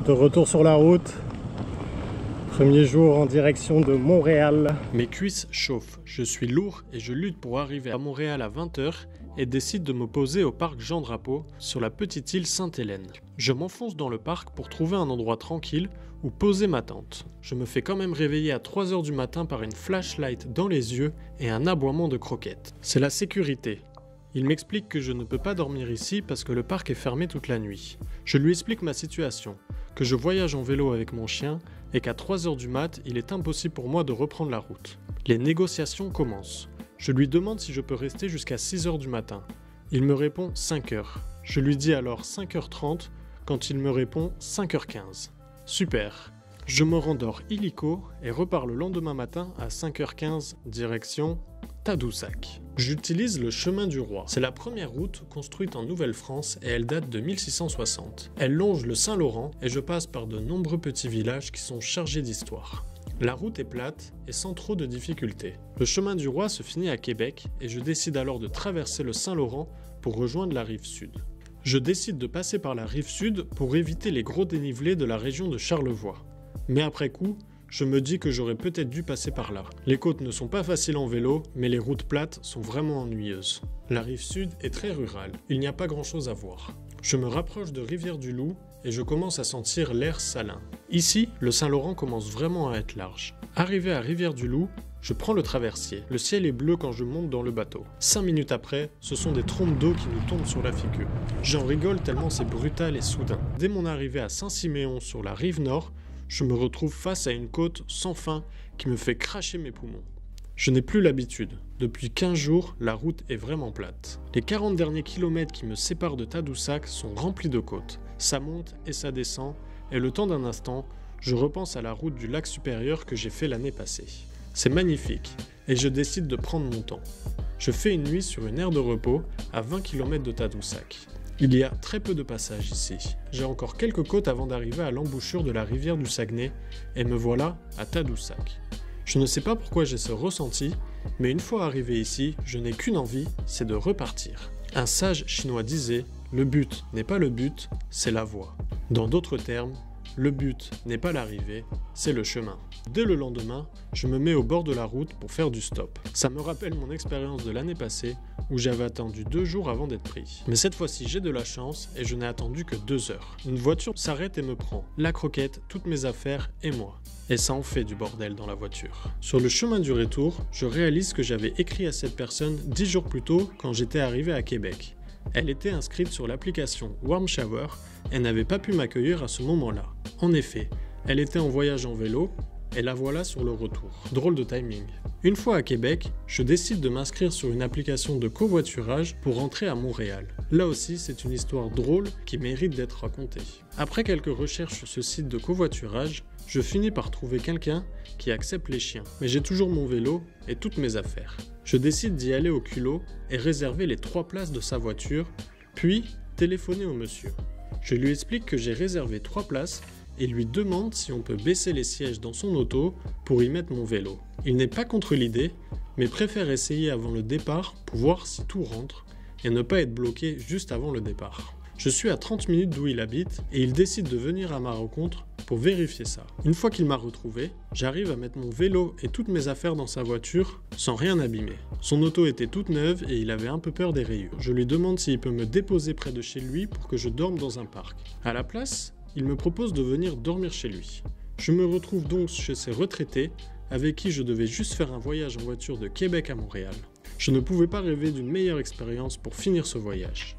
De retour sur la route, premier jour en direction de Montréal. Mes cuisses chauffent, je suis lourd et je lutte pour arriver à Montréal à 20 h et décide de me poser au parc Jean-Drapeau sur la petite île Sainte-Hélène. Je m'enfonce dans le parc pour trouver un endroit tranquille où poser ma tente. Je me fais quand même réveiller à 3 h du matin par une flashlight dans les yeux et un aboiement de croquettes. C'est la sécurité. Il m'explique que je ne peux pas dormir ici parce que le parc est fermé toute la nuit. Je lui explique ma situation, que je voyage en vélo avec mon chien et qu'à 3 h du mat, il est impossible pour moi de reprendre la route. Les négociations commencent. Je lui demande si je peux rester jusqu'à 6 h du matin. Il me répond 5 h. Je lui dis alors 5 h 30 quand il me répond 5 h 15. Super. Je me rendors illico et repars le lendemain matin à 5 h 15 direction Tadoussac. J'utilise le chemin du roi. C'est la première route construite en Nouvelle-France et elle date de 1660. Elle longe le Saint-Laurent et je passe par de nombreux petits villages qui sont chargés d'histoire. La route est plate et sans trop de difficultés. Le chemin du roi se finit à Québec et je décide alors de traverser le Saint-Laurent pour rejoindre la rive sud. Je décide de passer par la rive sud pour éviter les gros dénivelés de la région de Charlevoix. Mais après coup, je me dis que j'aurais peut-être dû passer par là. Les côtes ne sont pas faciles en vélo, mais les routes plates sont vraiment ennuyeuses. La rive sud est très rurale, il n'y a pas grand-chose à voir. Je me rapproche de Rivière-du-Loup et je commence à sentir l'air salin. Ici, le Saint-Laurent commence vraiment à être large. Arrivé à Rivière-du-Loup, je prends le traversier. Le ciel est bleu quand je monte dans le bateau. 5 minutes après, ce sont des trompes d'eau qui nous tombent sur la figure. J'en rigole tellement c'est brutal et soudain. Dès mon arrivée à Saint-Siméon sur la rive nord, je me retrouve face à une côte sans fin qui me fait cracher mes poumons. Je n'ai plus l'habitude. Depuis 15 jours, la route est vraiment plate. Les 40 derniers kilomètres qui me séparent de Tadoussac sont remplis de côtes. Ça monte et ça descend, et le temps d'un instant, je repense à la route du lac supérieur que j'ai fait l'année passée. C'est magnifique, et je décide de prendre mon temps. Je fais une nuit sur une aire de repos à 20 km de Tadoussac. Il y a très peu de passages ici. J'ai encore quelques côtes avant d'arriver à l'embouchure de la rivière du Saguenay, et me voilà à Tadoussac. Je ne sais pas pourquoi j'ai ce ressenti, mais une fois arrivé ici, je n'ai qu'une envie, c'est de repartir. Un sage chinois disait « Le but n'est pas le but, c'est la voie ». Dans d'autres termes, le but n'est pas l'arrivée, c'est le chemin. Dès le lendemain, je me mets au bord de la route pour faire du stop. Ça me rappelle mon expérience de l'année passée où j'avais attendu 2 jours avant d'être pris. Mais cette fois-ci, j'ai de la chance et je n'ai attendu que 2 heures. Une voiture s'arrête et me prend. La croquette, toutes mes affaires et moi. Et ça en fait du bordel dans la voiture. Sur le chemin du retour, je réalise que j'avais écrit à cette personne 10 jours plus tôt quand j'étais arrivé à Québec. Elle était inscrite sur l'application Warm Shower et n'avait pas pu m'accueillir à ce moment-là. En effet, elle était en voyage en vélo et la voilà sur le retour. Drôle de timing. Une fois à Québec, je décide de m'inscrire sur une application de covoiturage pour rentrer à Montréal. Là aussi, c'est une histoire drôle qui mérite d'être racontée. Après quelques recherches sur ce site de covoiturage, je finis par trouver quelqu'un qui accepte les chiens. Mais j'ai toujours mon vélo et toutes mes affaires. Je décide d'y aller au culot et réserver les 3 places de sa voiture, puis téléphoner au monsieur. Je lui explique que j'ai réservé 3 places et lui demande si on peut baisser les sièges dans son auto pour y mettre mon vélo. Il n'est pas contre l'idée, mais préfère essayer avant le départ pour voir si tout rentre et ne pas être bloqué juste avant le départ. Je suis à 30 minutes d'où il habite et il décide de venir à ma rencontre pour vérifier ça. Une fois qu'il m'a retrouvé, j'arrive à mettre mon vélo et toutes mes affaires dans sa voiture sans rien abîmer. Son auto était toute neuve et il avait un peu peur des rayures. Je lui demande s'il peut me déposer près de chez lui pour que je dorme dans un parc. À la place, il me propose de venir dormir chez lui. Je me retrouve donc chez ces retraités avec qui je devais juste faire un voyage en voiture de Québec à Montréal. Je ne pouvais pas rêver d'une meilleure expérience pour finir ce voyage.